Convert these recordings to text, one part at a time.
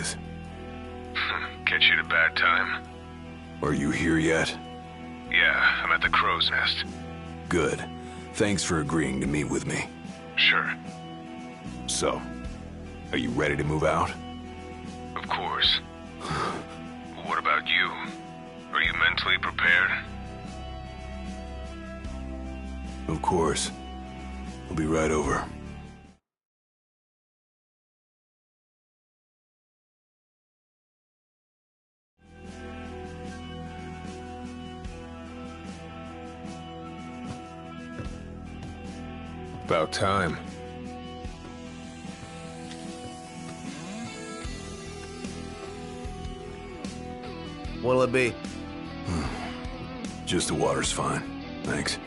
is. Catch you at a bad time? Are you here yet? Yeah, I'm at the Crow's Nest. Good. Thanks for agreeing to meet with me. Sure. So, are you ready to move out? Of course. What about you? Are you mentally prepared? Of course. I'll be right over. About time. What'll it be? Just the water's fine. Thanks.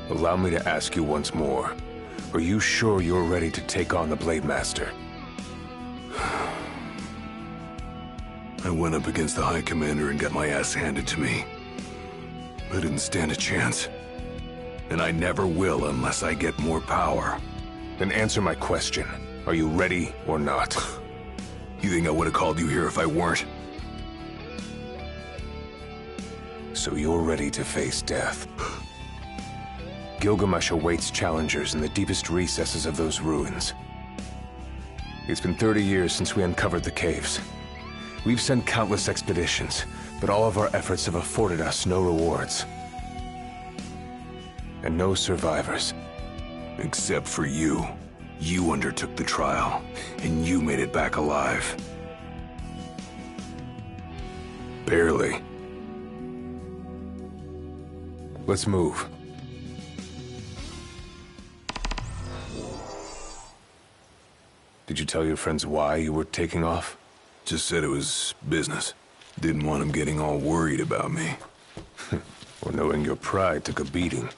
Allow me to ask you once more. Are you sure you're ready to take on the Blade Master? I went up against the High Commander and got my ass handed to me. I didn't stand a chance. And I never will unless I get more power. Then answer my question. Are you ready or not? You think I would have called you here if I weren't? So you're ready to face death. Gilgamesh awaits challengers in the deepest recesses of those ruins. It's been 30 years since we uncovered the caves. We've sent countless expeditions, but all of our efforts have afforded us no rewards. And no survivors. Except for you. You undertook the trial, and you made it back alive. Barely. Let's move. Did you tell your friends why you were taking off? Just said it was business. Didn't want them getting all worried about me. Or knowing your pride took a beating.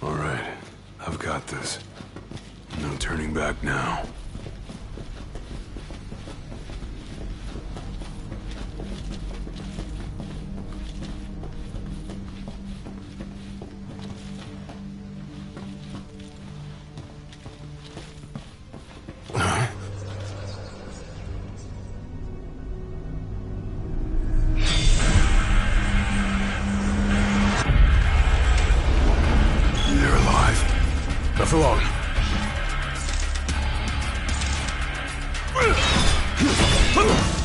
All right, I've got this. No turning back now. Not for long.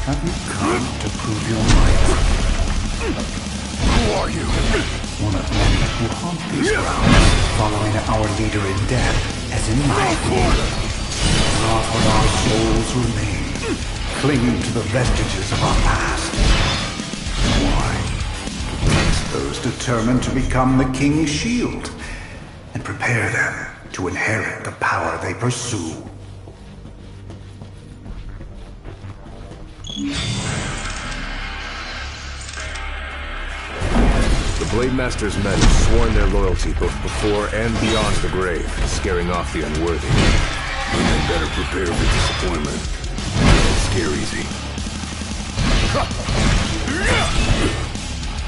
Have you come to prove your might? Who are you? One of many who haunt these grounds, following our leader in death, as in life. Not when our souls remain, clinging to the vestiges of our past. Why? Those determined to become the King's shield, and prepare them to inherit the power they pursue. The Blade Master's men have sworn their loyalty both before and beyond the grave, scaring off the unworthy. We had better prepare for disappointment. Don't scare easy.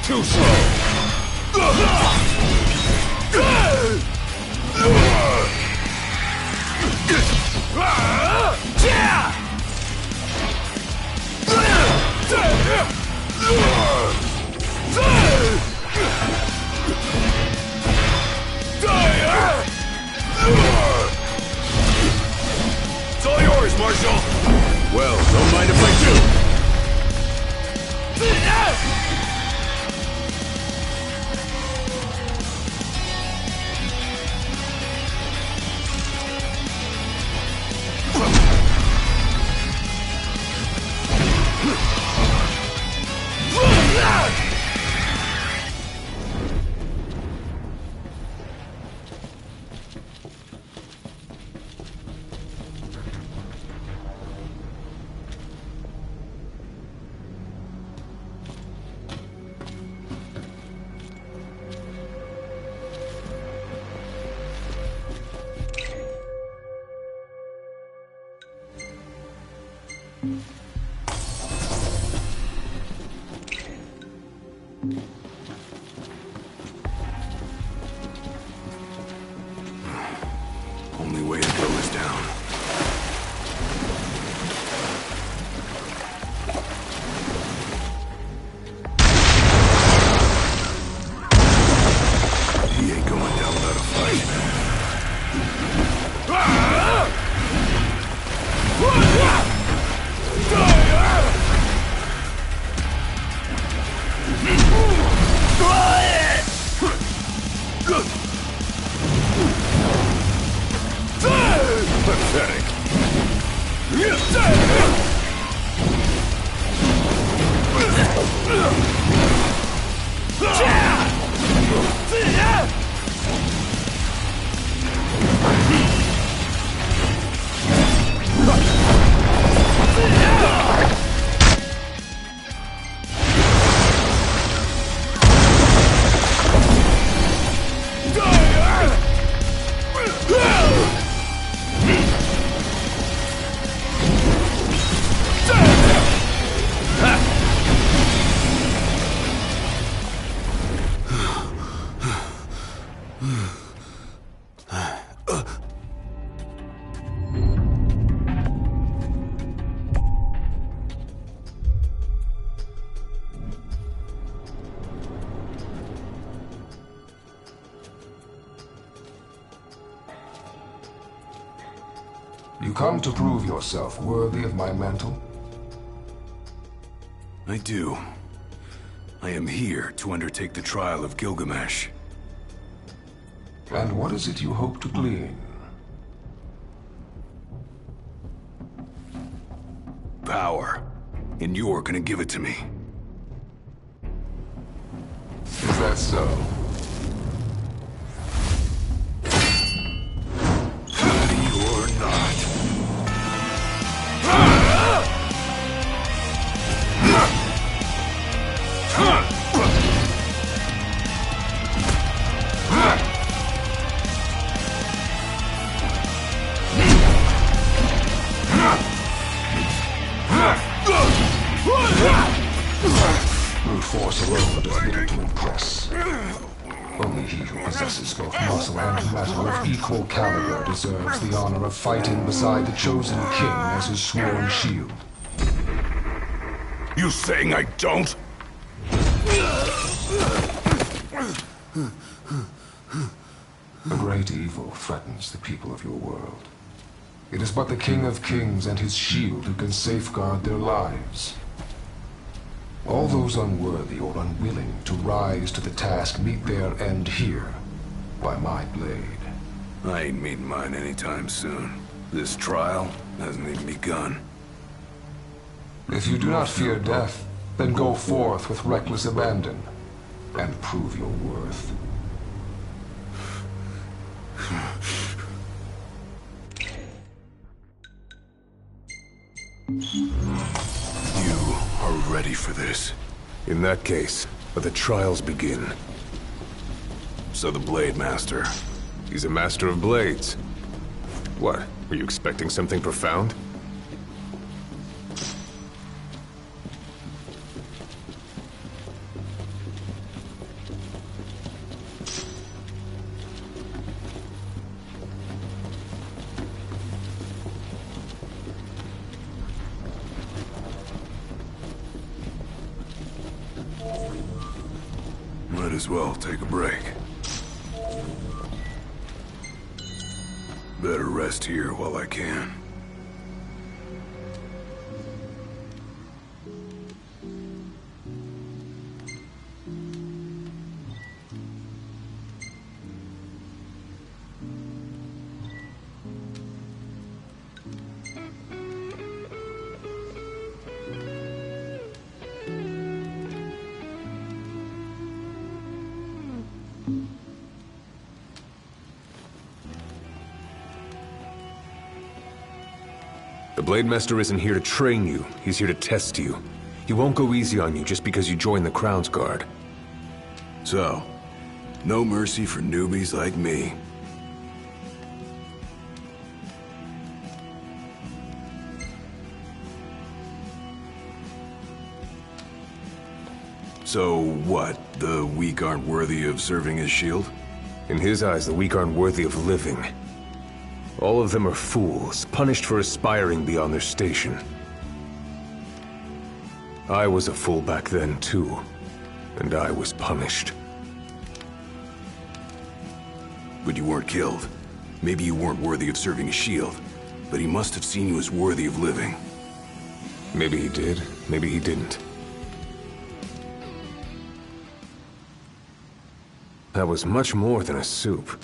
Too slow! It's all yours, Marshal! Only way to go is down. He ain't going down without a fight. Pathetic. You come to prove yourself worthy of my mantle? I do. I am here to undertake the trial of Gilgamesh. And what is it you hope to glean? Power. And you're gonna give it to me. Is that so? Ready or not. Brute force alone does little to impress. Only he who possesses both muscle and metal of equal caliber deserves the honor of fighting beside the chosen king as his sworn shield. You saying I don't? A great evil threatens the people of your world. It is but the King of Kings and his shield who can safeguard their lives. All those unworthy or unwilling to rise to the task meet their end here, by my blade. I ain't meeting mine anytime soon. This trial hasn't even begun. If you do not fear death, then go forth with reckless abandon, and prove your worth. You are ready for this. In that case, let the trials begin. So the Blade Master. He's a master of blades. What? Were you expecting something profound? Might as well take a break. Better rest here while I can. The Blade Master isn't here to train you, he's here to test you. He won't go easy on you just because you joined the Crown's Guard. So, no mercy for newbies like me. So what? The weak aren't worthy of serving as shield? In his eyes, the weak aren't worthy of living. All of them are fools, punished for aspiring beyond their station. I was a fool back then, too. And I was punished. But you weren't killed. Maybe you weren't worthy of serving as shield, but he must have seen you as worthy of living. Maybe he did, maybe he didn't. That was much more than a soup.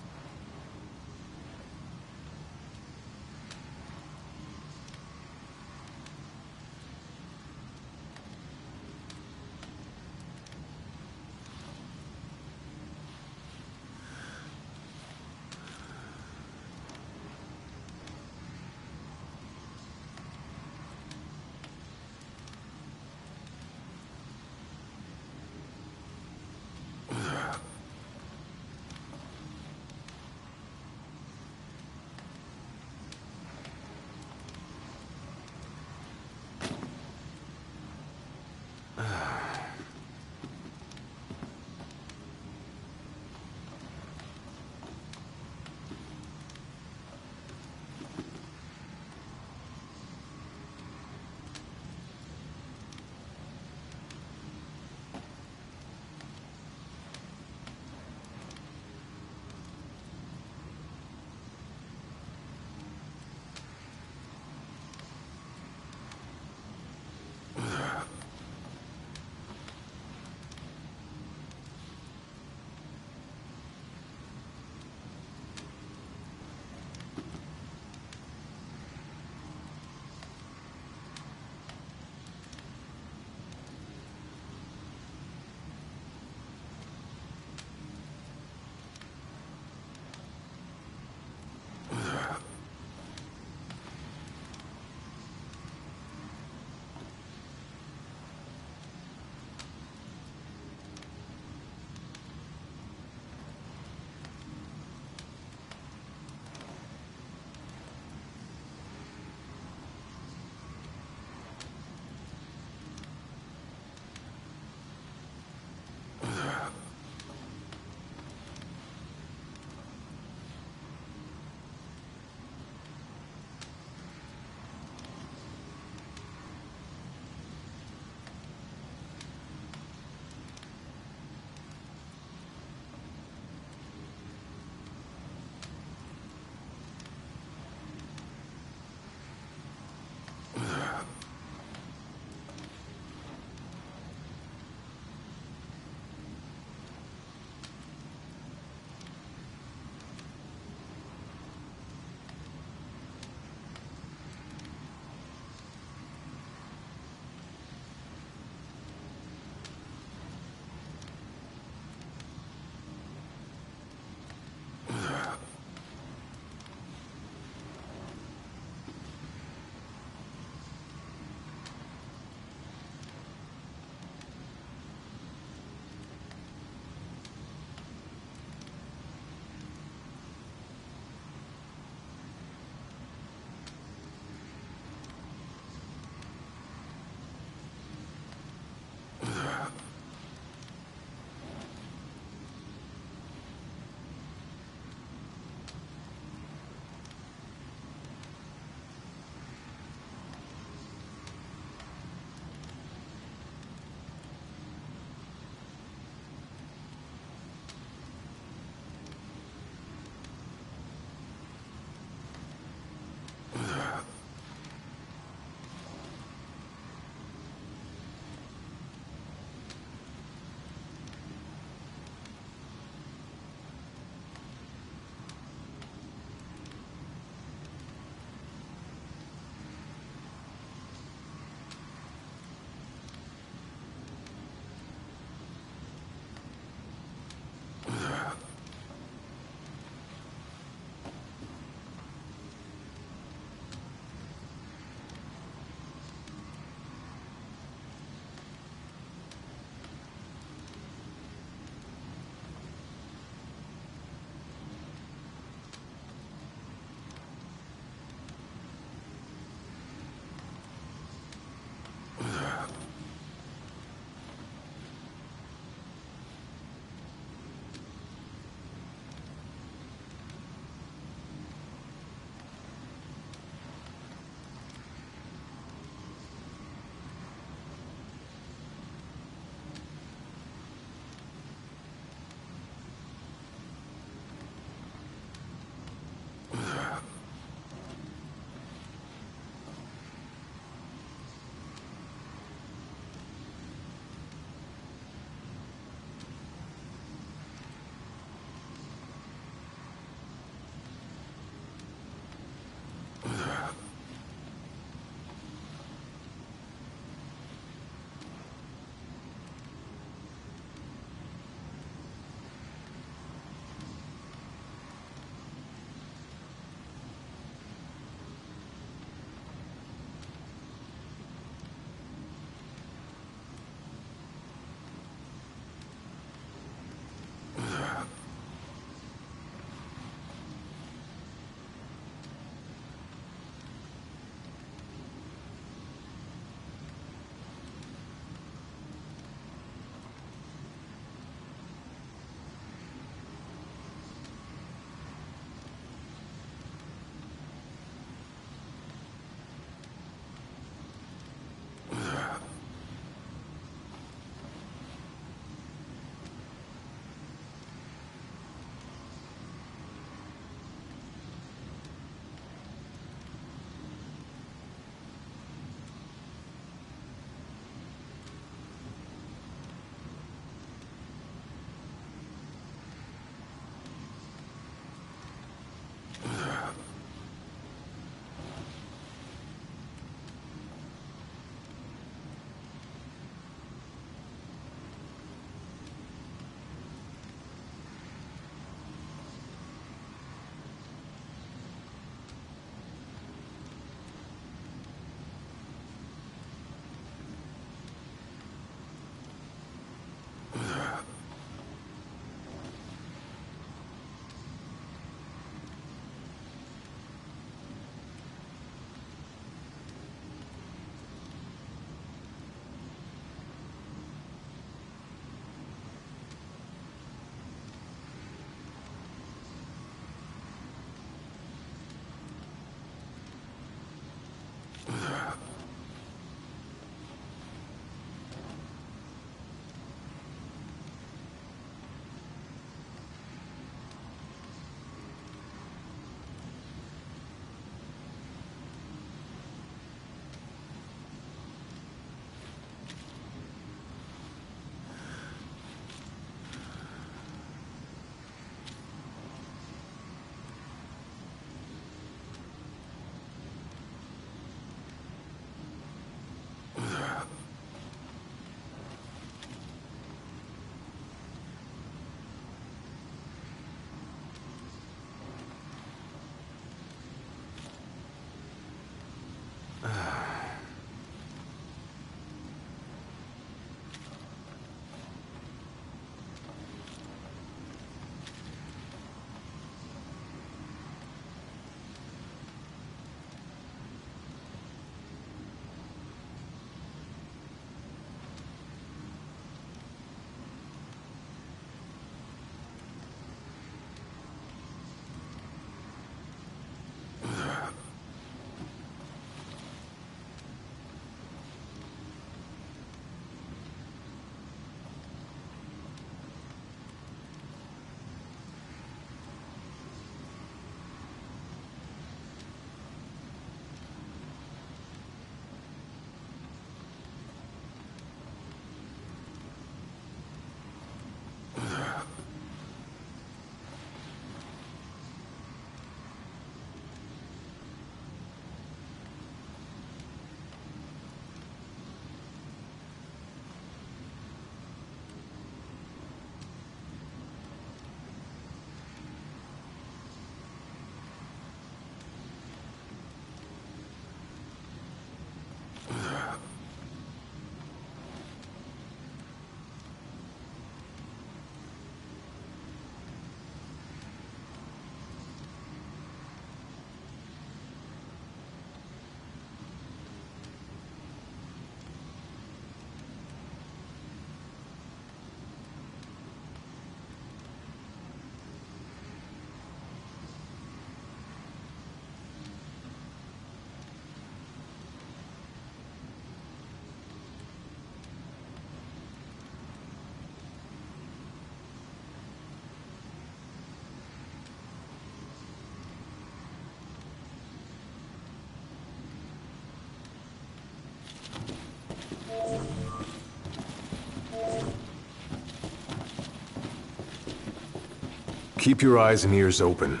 Keep your eyes and ears open.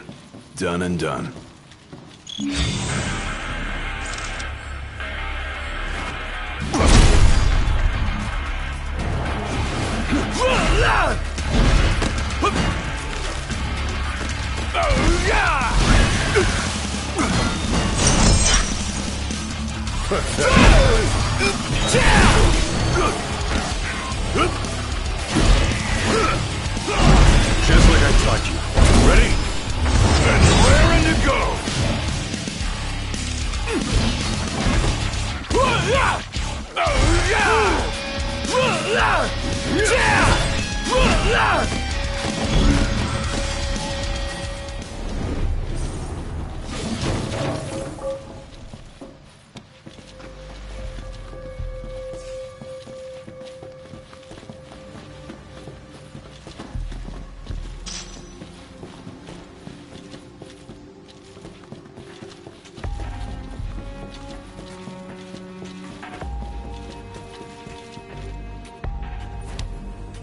Done and done. Just like I taught you. Ready? And raring to go!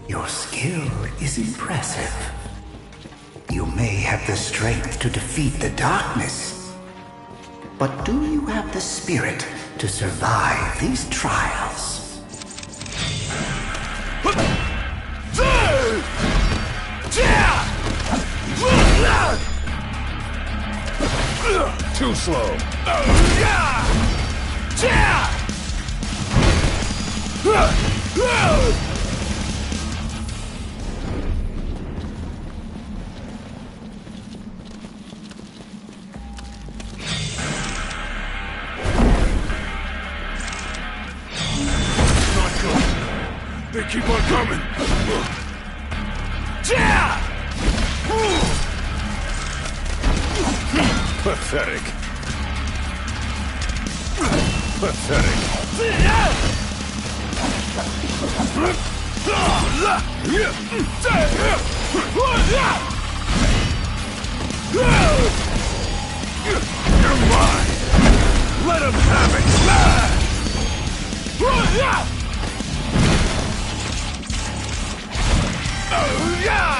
Your skill is impressive. You may have the strength to defeat the darkness, but do you have the spirit to survive these trials? Too slow. They keep on coming! Pathetic. You're mine! Let him have it! Oh yeah! Oh yeah!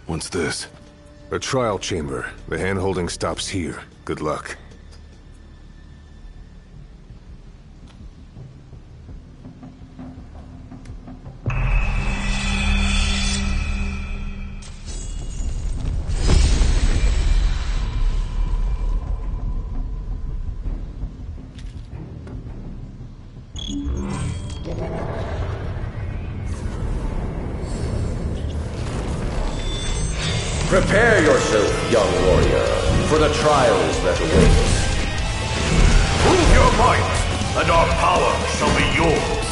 What's this? A trial chamber. The hand-holding stops here. Good luck. Prepare yourself, young warrior, for the trials that await. Prove your might, and our power shall be yours.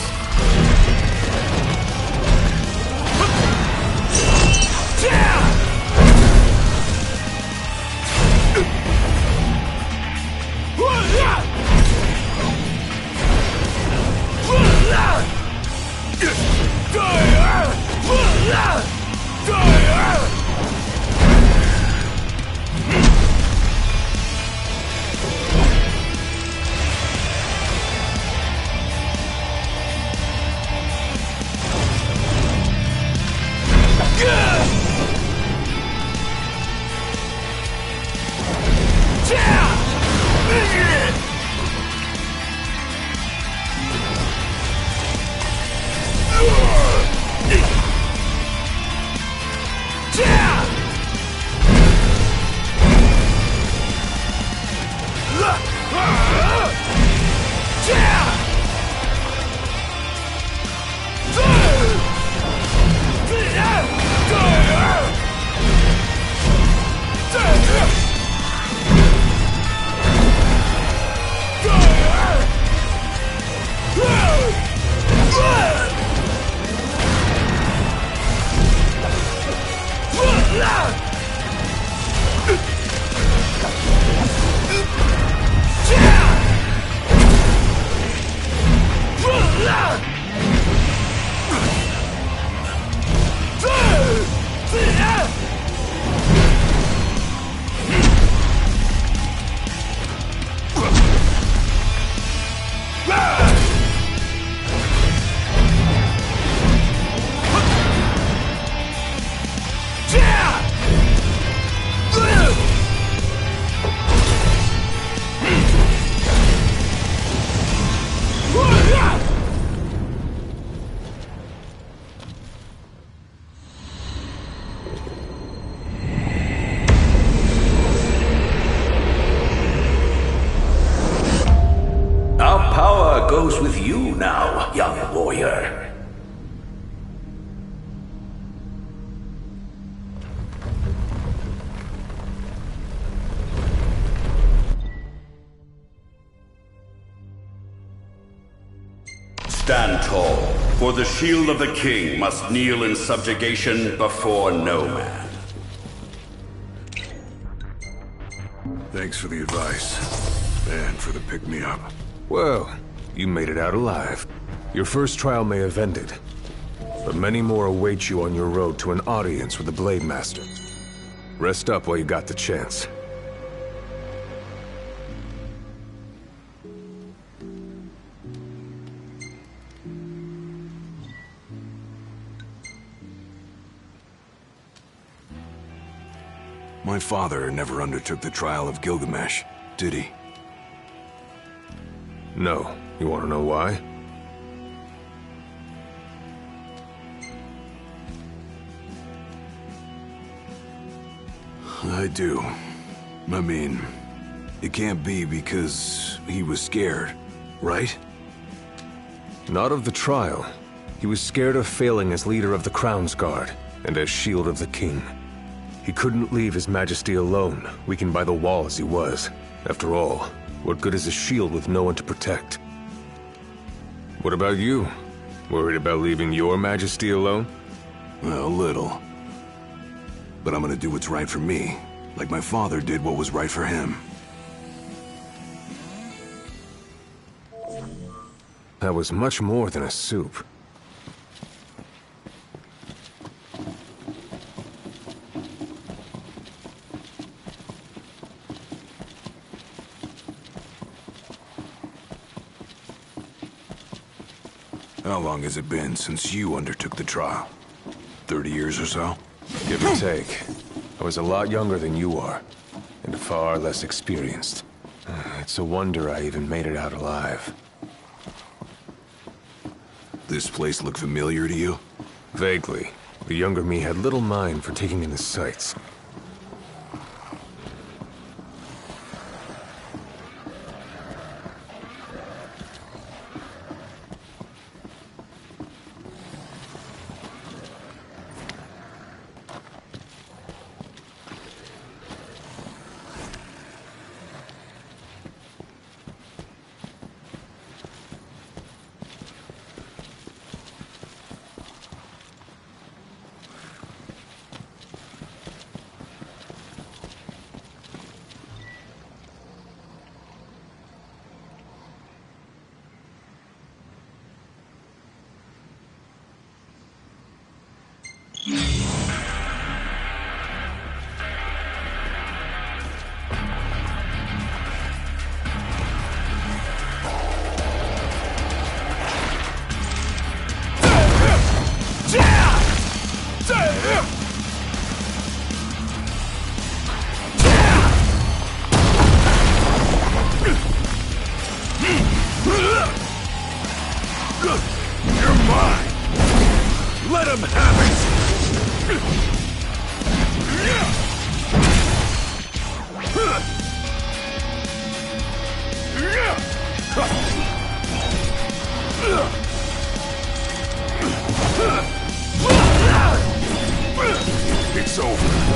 Goes with you now, young warrior. Stand tall, for the shield of the king must kneel in subjugation before no man. Thanks for the advice, and for the pick-me-up. Well, you made it out alive. Your first trial may have ended, but many more await you on your road to an audience with the Blade Master. Rest up while you got the chance. My father never undertook the trial of Gilgamesh, did he? No. You want to know why? I do. I mean, It can't be because he was scared, right? Not of the trial. He was scared of failing as leader of the Crown's Guard and as Shield of the King. He couldn't leave His Majesty alone, weakened by the wall as he was. After all, what good is a shield with no one to protect? What about you? Worried about leaving your Majesty alone? Well, a little. But I'm gonna do what's right for me, like my father did what was right for him. That was much more than a soup. How long has it been since you undertook the trial? 30 years or so? Give or take. I was a lot younger than you are, and far less experienced. It's a wonder I even made it out alive. This place look familiar to you? Vaguely. The younger me had little mind for taking in the sights. It's over.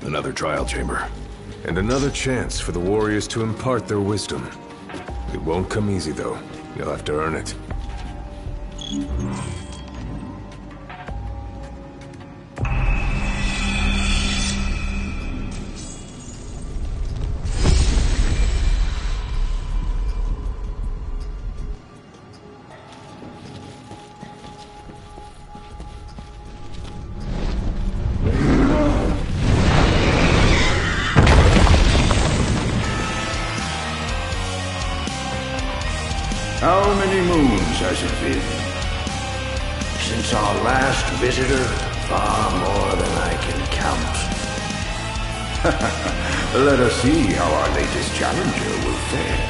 Another trial chamber. And another chance for the warriors to impart their wisdom. It won't come easy, though. You'll have to earn it. How many moons has it been? Since our last visitor, far more than I can count. Let us see how our latest challenger will fare.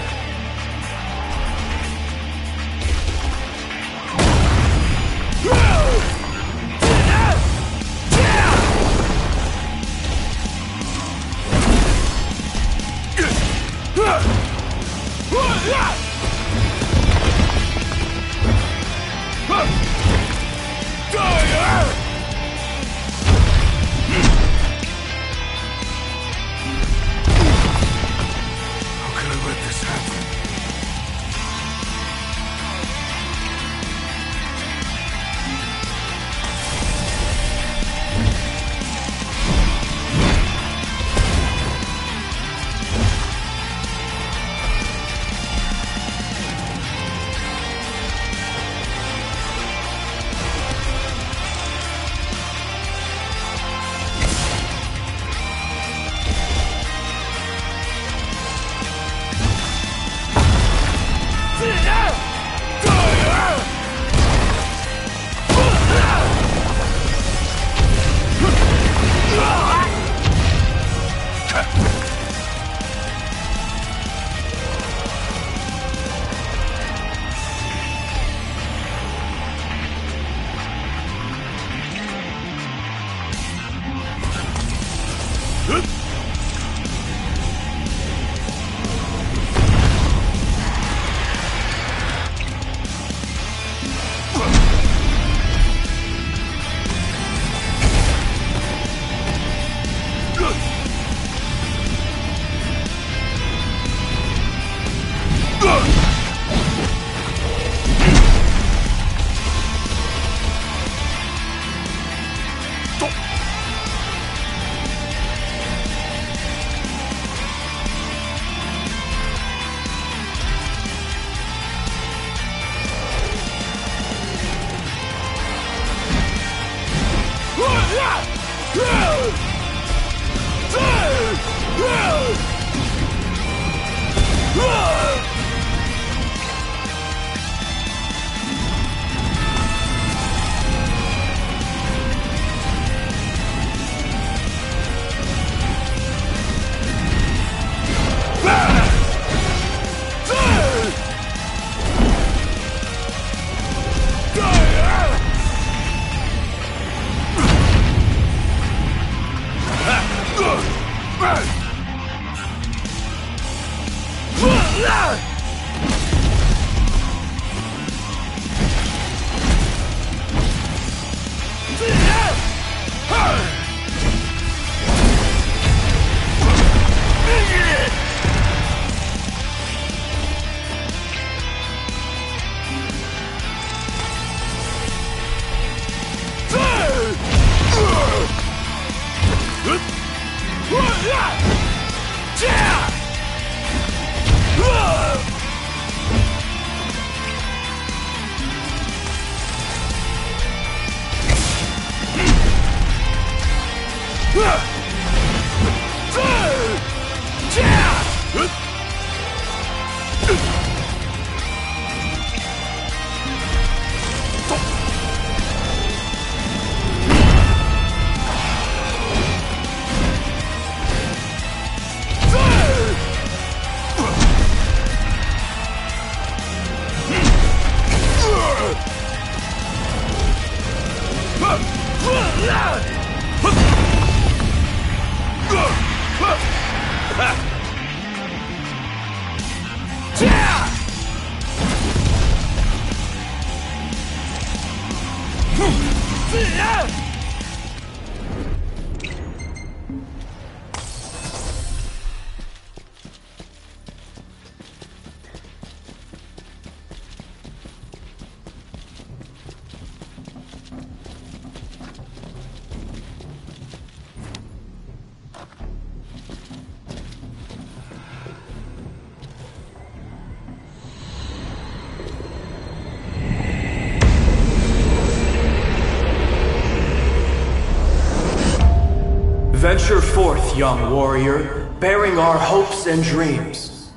Venture forth, young warrior, bearing our hopes and dreams.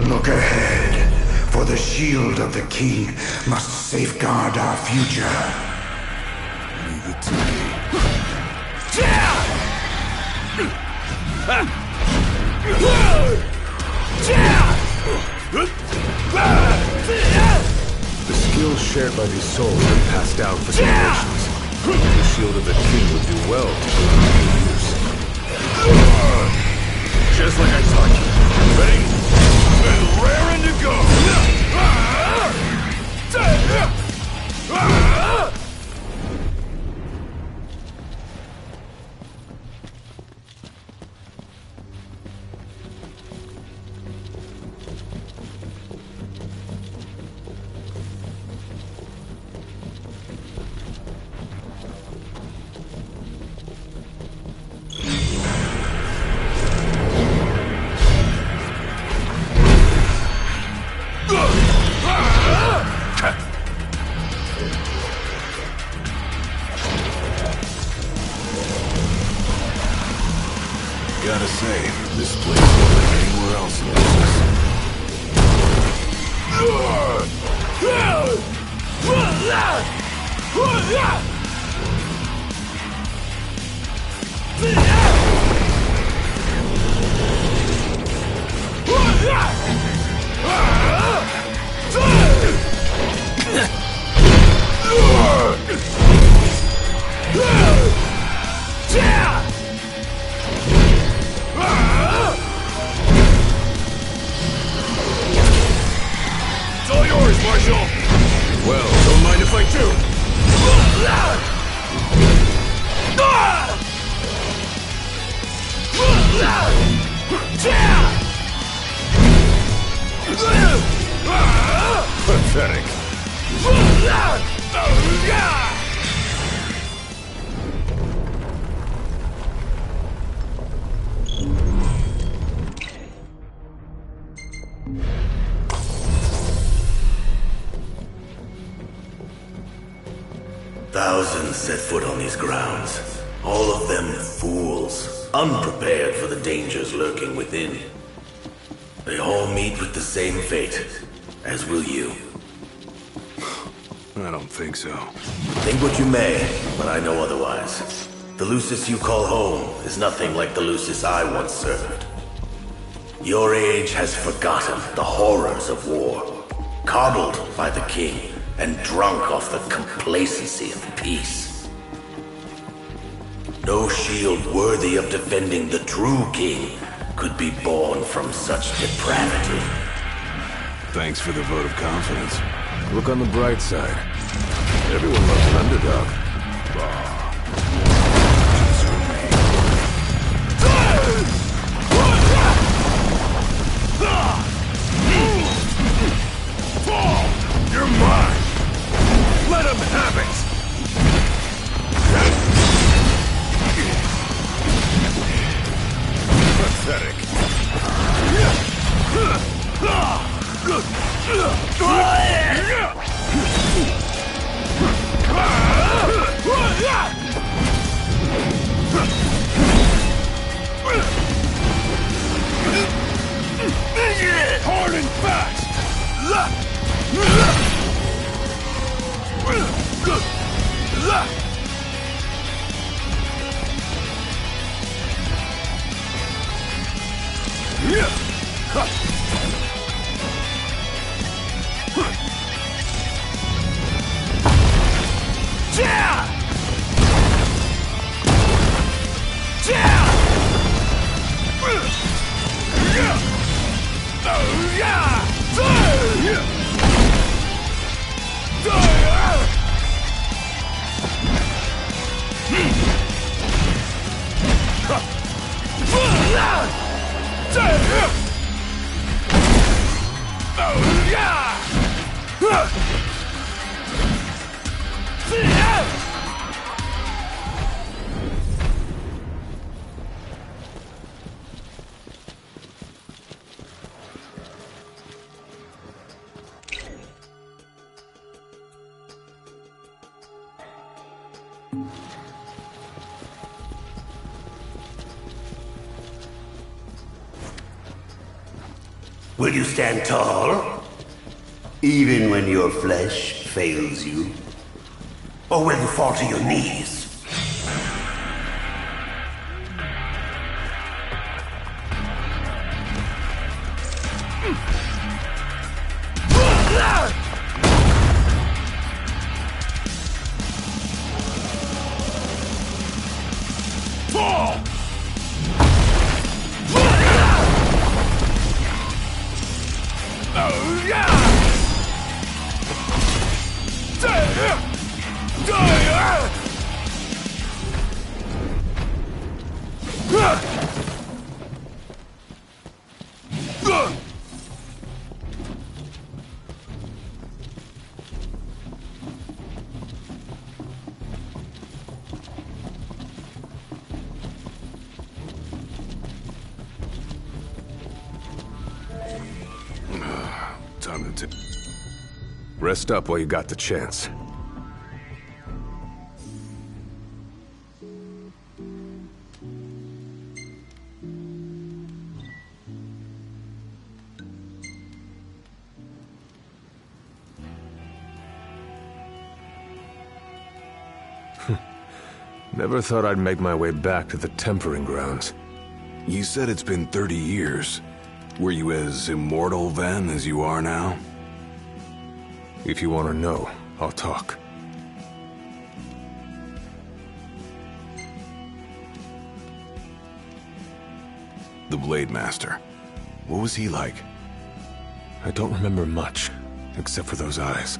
Look ahead, for the shield of the king must safeguard our future. Leave it to me. The skills shared by these souls have been passed down for generations. The shield of the king would do well to put to use. Just like I taught you. Ready? And raring to go! Gotta say, this place isn't like anywhere else in Texas. It's all yours, Marshal! Well, don't mind if I do! Pathetic. Thousands set foot on these grounds. All of them fools, unprepared for the dangers lurking within. They all meet with the same fate, as will you. I don't think so. Think what you may, but I know otherwise. The Lucis you call home is nothing like the Lucis I once served. Your age has forgotten the horrors of war, coddled by the king, and drunk off the complacency of peace. No shield worthy of defending the true king could be born from such depravity. Thanks for the vote of confidence. Look on the bright side. Everyone loves an underdog. You're mine! Let him have it! Pathetic. Hard and fast! Will you stand tall? Even when your flesh fails you? Or will you fall to your knees? Time to Rest up while you got the chance. Never thought I'd make my way back to the tempering grounds. You said it's been 30 years. Were you as immortal then as you are now? If you want to know, I'll talk. The Blade Master. What was he like? I don't remember much, except for those eyes.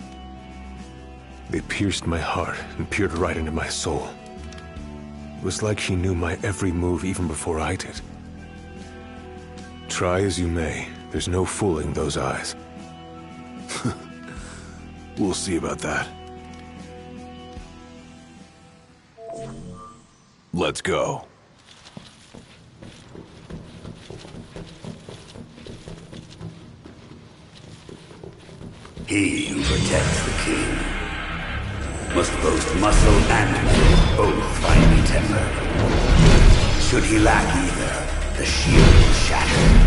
They pierced my heart and peered right into my soul. It was like he knew my every move even before I did. Try as you may, there's no fooling those eyes. We'll see about that. Let's go. He who protects the king must boast muscle and will both finely tempered. Should he lack either, the shield is shattered.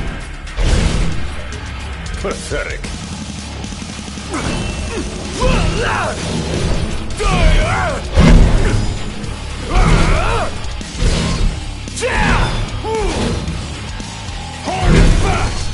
Pathetic. Hard and fast!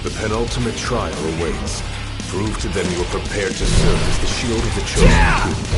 The penultimate trial awaits. Prove to them you are prepared to serve as the shield of the chosen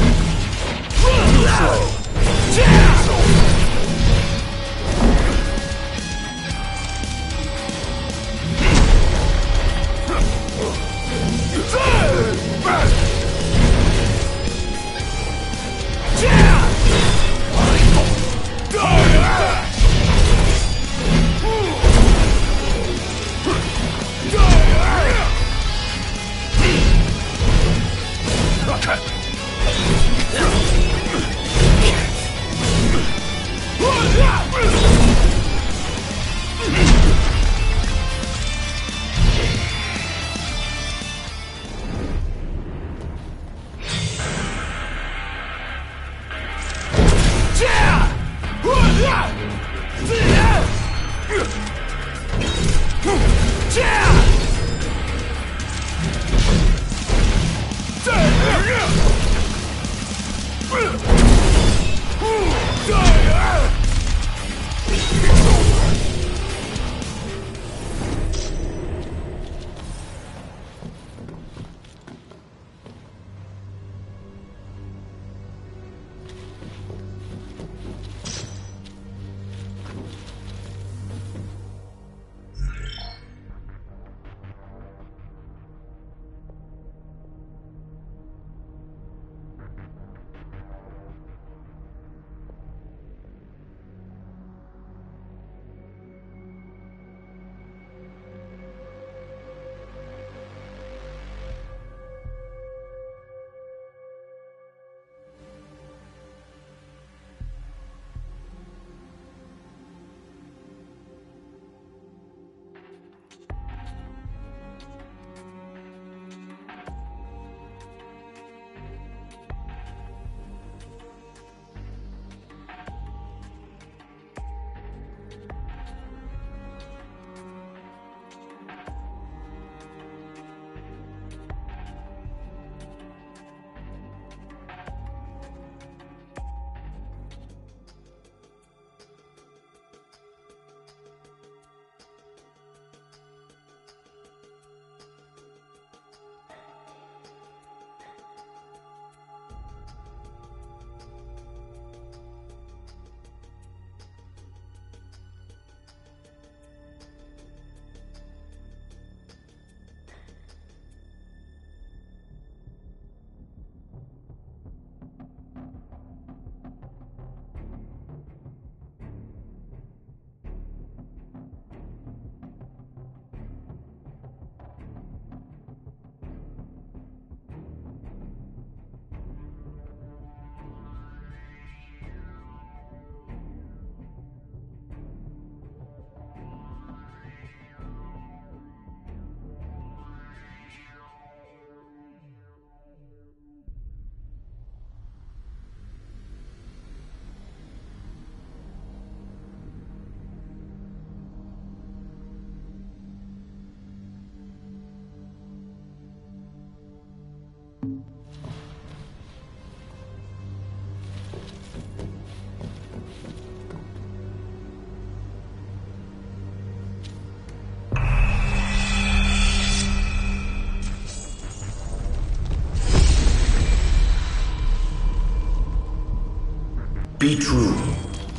Be true,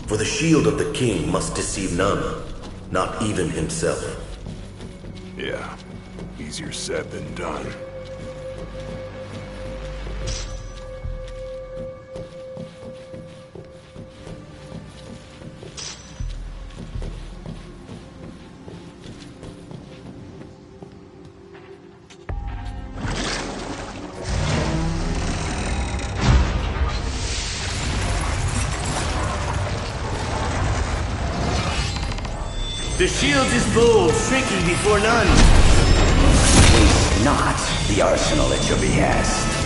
for the shield of the king must deceive none, not even himself. Yeah, easier said than done. The shield is bold, shrinking before none. Waste not the arsenal at your behest.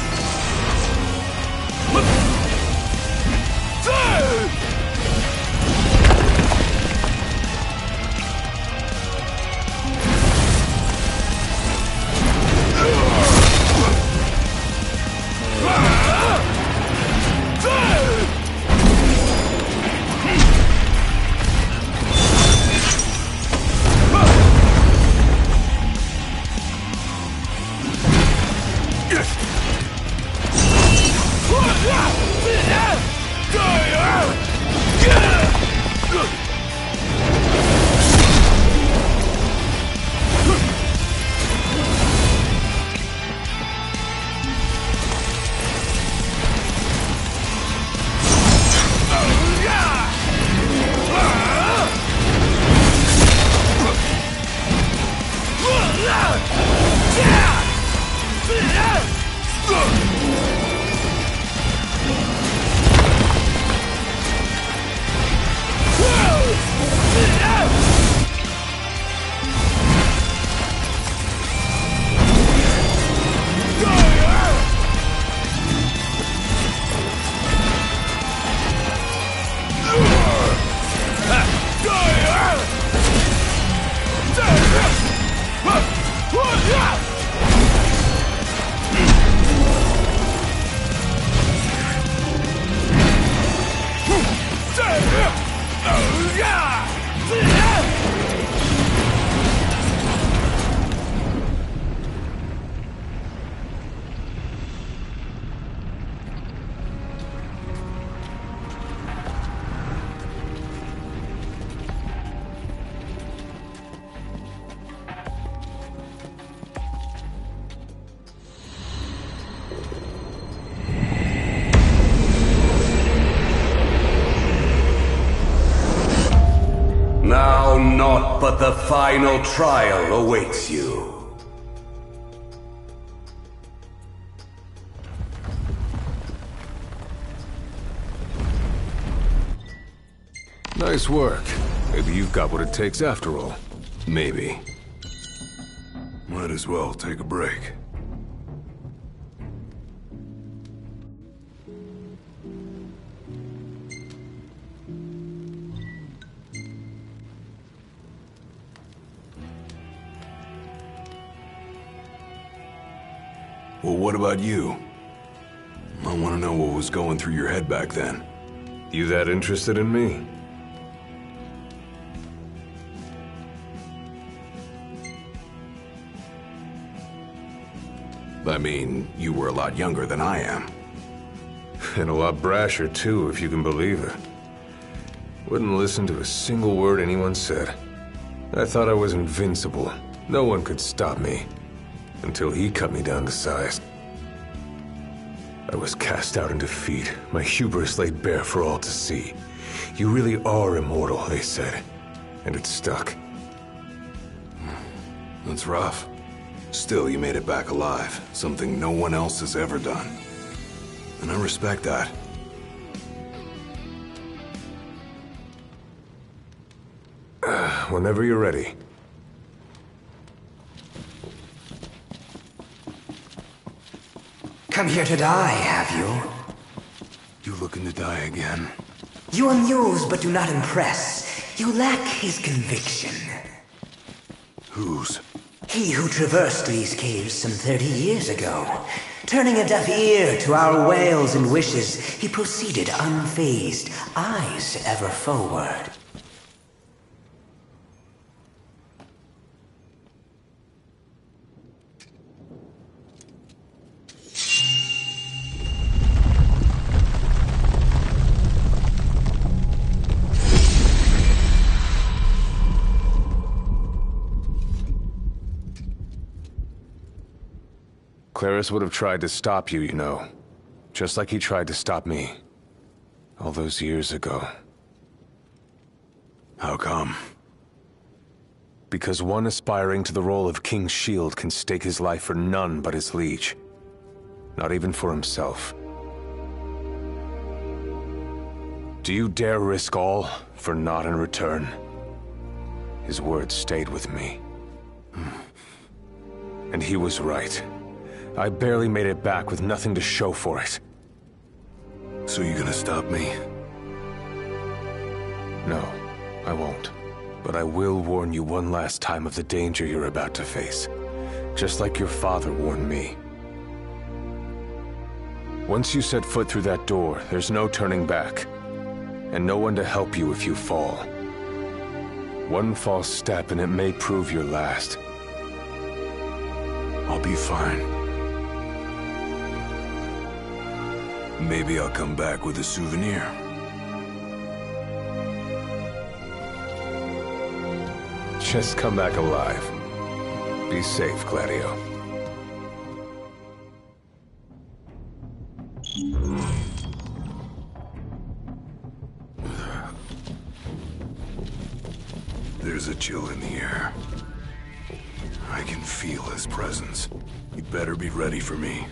naught but the final trial awaits you. Nice work. Maybe you've got what it takes after all. Maybe. Might as well take a break. Well, what about you? I want to know what was going through your head back then. You that interested in me? I mean, you were a lot younger than I am. And a lot brasher, too, if you can believe it. Wouldn't listen to a single word anyone said. I thought I was invincible. No one could stop me. Until he cut me down to size. I was cast out in defeat, my hubris laid bare for all to see. You really are immortal, they said. And it stuck. That's rough. Still, you made it back alive, something no one else has ever done. And I respect that. Whenever you're ready. Come here to die, have you? You looking to die again? You amuse but do not impress. You lack his conviction. Whose? He who traversed these caves some 30 years ago. Turning a deaf ear to our wails and wishes, he proceeded unfazed, eyes ever forward. Claris would have tried to stop you, you know. Just like he tried to stop me. All those years ago. How come? Because one aspiring to the role of King's Shield can stake his life for none but his liege. Not even for himself. Do you dare risk all for naught in return? His words stayed with me. And he was right. I barely made it back with nothing to show for it. So you gonna stop me? No, I won't. But I will warn you one last time of the danger you're about to face. Just like your father warned me. Once you set foot through that door, there's no turning back. And no one to help you if you fall. One false step and it may prove your last. I'll be fine. Maybe I'll come back with a souvenir. Just come back alive. Be safe, Gladio. There's a chill in the air. I can feel his presence. You better be ready for me.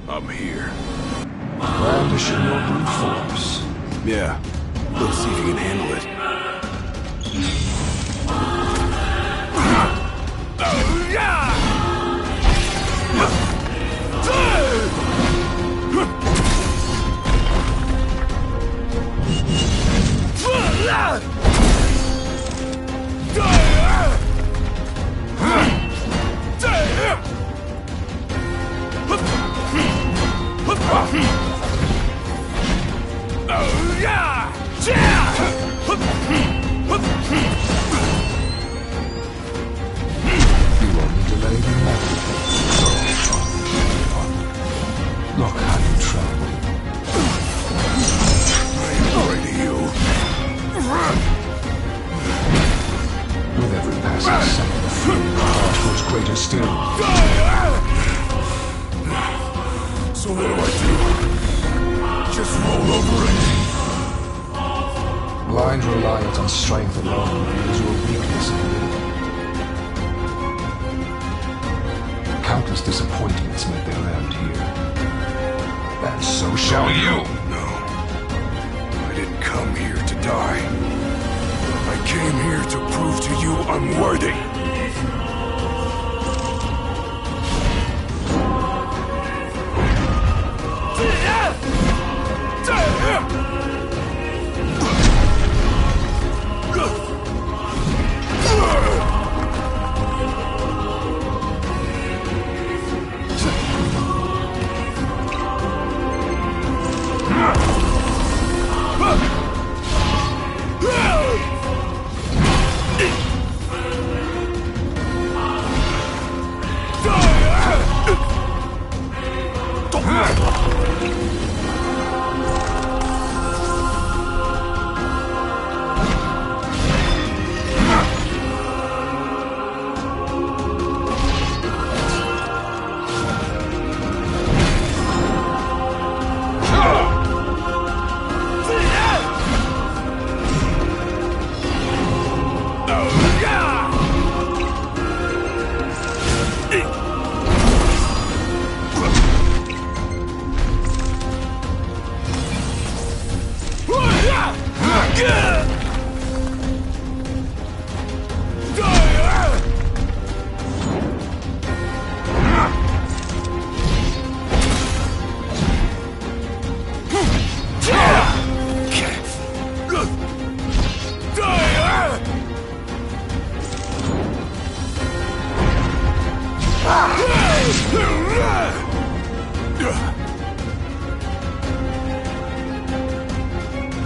I'm here. Brandishing your brute force. Yeah. Let's see if you can handle it. heart grows greater still. So what do I do? Just roll over it? Blind reliance on strength alone reveals your weakness in the middle. Countless disappointments met their end here. And so shall you! No. I didn't come here to die. I came here to prove to you I'm worthy.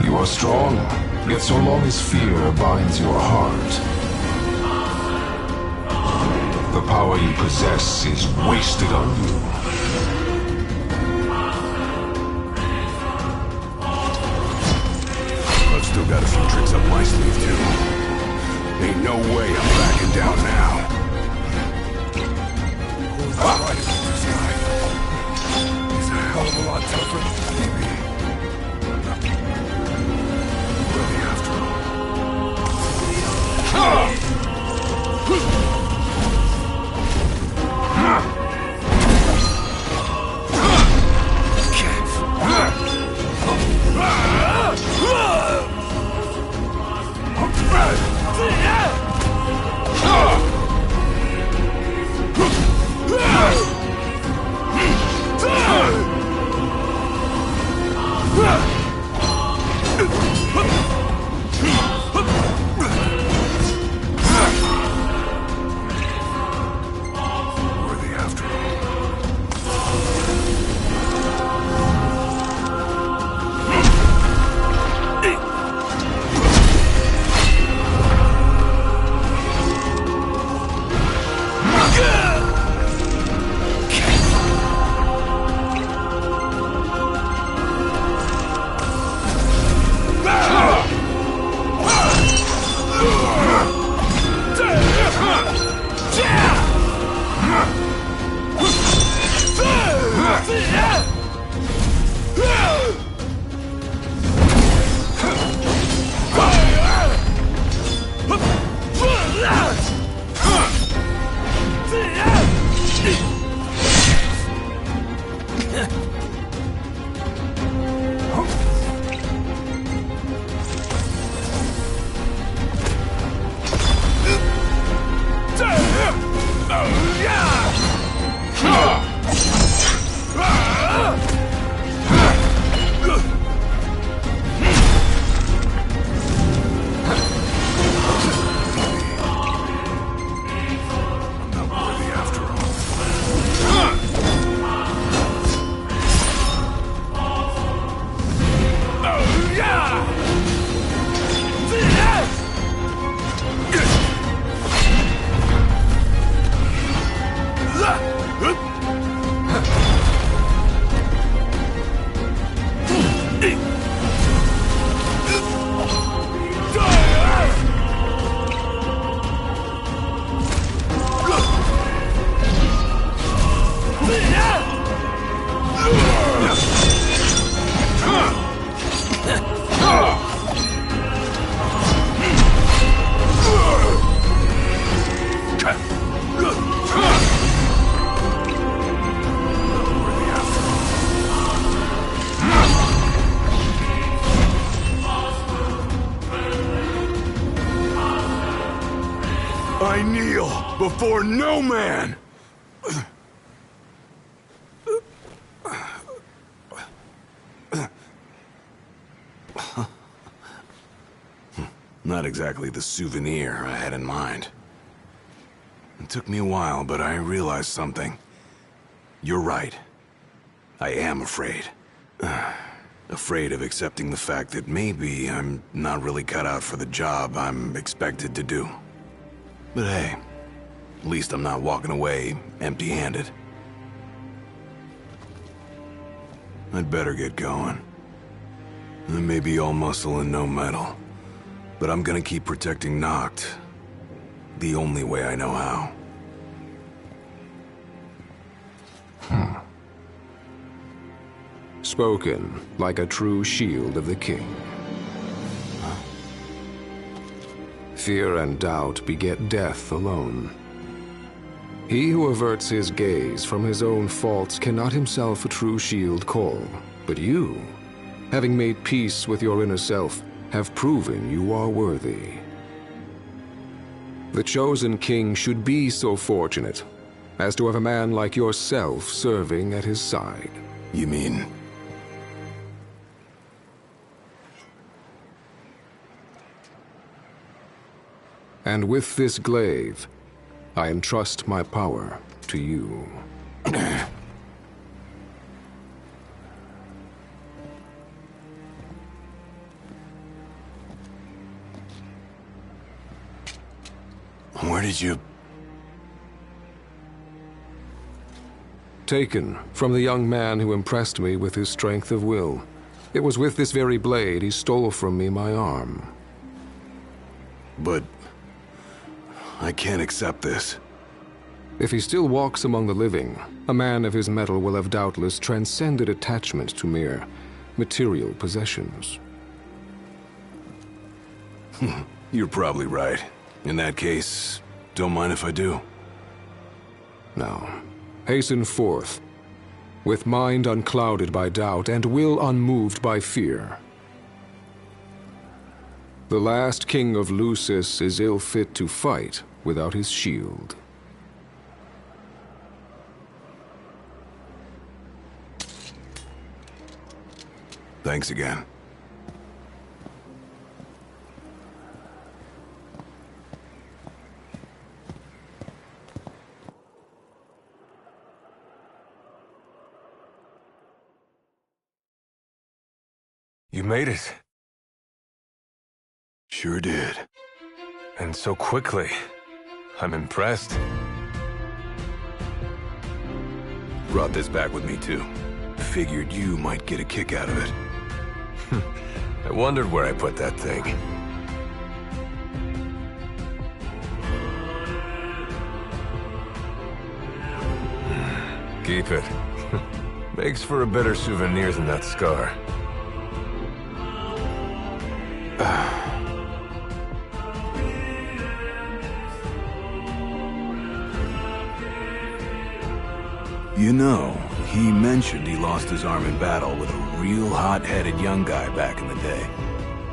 You are strong, yet so long as fear binds your heart, the power you possess is wasted on you. I've still got a few tricks up my sleeve, too. Ain't no way I'm backing down now. Who's fighting for this guy? He's a hell of a lot tougher than me. Really, after all. I kneel before no man! Not exactly the souvenir I had in mind. It took me a while, but I realized something. You're right. I am afraid. Afraid of accepting the fact that maybe I'm not really cut out for the job I'm expected to do. But hey, at least I'm not walking away empty-handed. I'd better get going. I may be all muscle and no metal, but I'm gonna keep protecting Noct the only way I know how. Spoken like a true shield of the king. Fear and doubt beget death alone. He who averts his gaze from his own faults cannot himself a true shield call. But you, having made peace with your inner self, have proven you are worthy. The chosen king should be so fortunate as to have a man like yourself serving at his side. You mean... And with this glaive, I entrust my power to you. Where did you... Taken from the young man who impressed me with his strength of will. It was with this very blade he stole from me my arm. But... I can't accept this. If he still walks among the living, a man of his mettle will have doubtless transcended attachment to mere material possessions. You're probably right. In that case, don't mind if I do. Now, hasten forth, with mind unclouded by doubt and will unmoved by fear. The last king of Lucis is ill fit to fight without his shield. Thanks again. You made it. Sure did. And so quickly. I'm impressed. Brought this back with me, too. Figured you might get a kick out of it. I wondered where I put that thing. Keep it. Makes for a better souvenir than that scar. You know, he mentioned he lost his arm in battle with a real hot-headed young guy back in the day.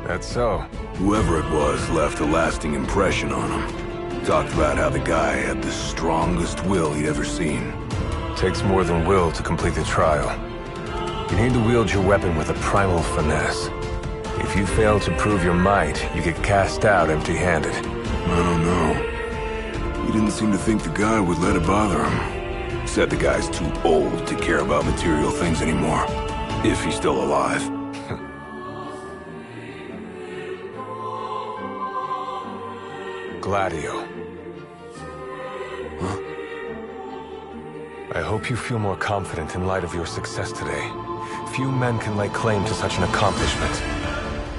That's so. Whoever it was left a lasting impression on him. Talked about how the guy had the strongest will he'd ever seen. Takes more than will to complete the trial. You need to wield your weapon with a primal finesse. If you fail to prove your might, you get cast out empty-handed. I don't know. He didn't seem to think the guy would let it bother him. Said the guy's too old to care about material things anymore. If he's still alive. Gladio. Huh? I hope you feel more confident in light of your success today. Few men can lay claim to such an accomplishment.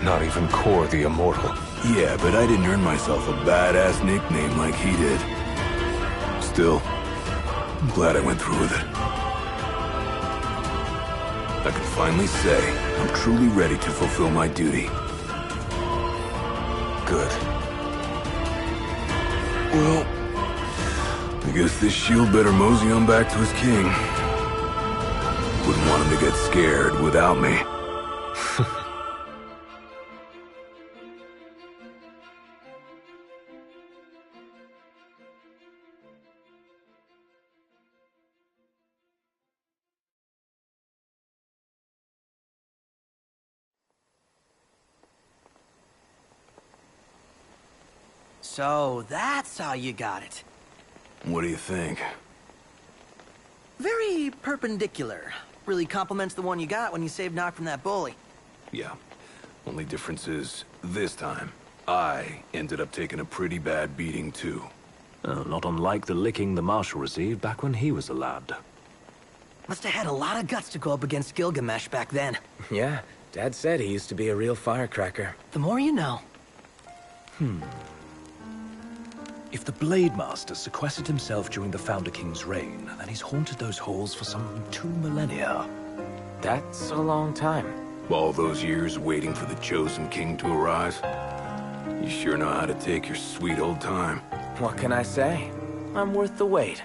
Not even Kor the Immortal. Yeah, but I didn't earn myself a badass nickname like he did. Still, I'm glad I went through with it. I can finally say I'm truly ready to fulfill my duty. Good. Well, I guess this shield better mosey on back to his king. Wouldn't want him to get scared without me. So that's how you got it. What do you think? Very perpendicular. Really complements the one you got when you saved Nock from that bully. Yeah. Only difference is, this time, I ended up taking a pretty bad beating too. Not unlike the licking the Marshal received back when he was a lad. Must have had a lot of guts to go up against Gilgamesh back then. Yeah, Dad said he used to be a real firecracker. The more you know. If the Blade Master sequestered himself during the Founder King's reign, then he's haunted those halls for some 2 millennia. That's a long time. All those years waiting for the Chosen King to arise? You sure know how to take your sweet old time. What can I say? I'm worth the wait.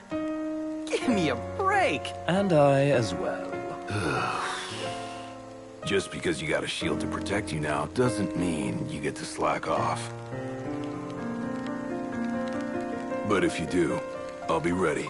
Give me a break! And I as well. Just because you got a shield to protect you now doesn't mean you get to slack off. But if you do, I'll be ready.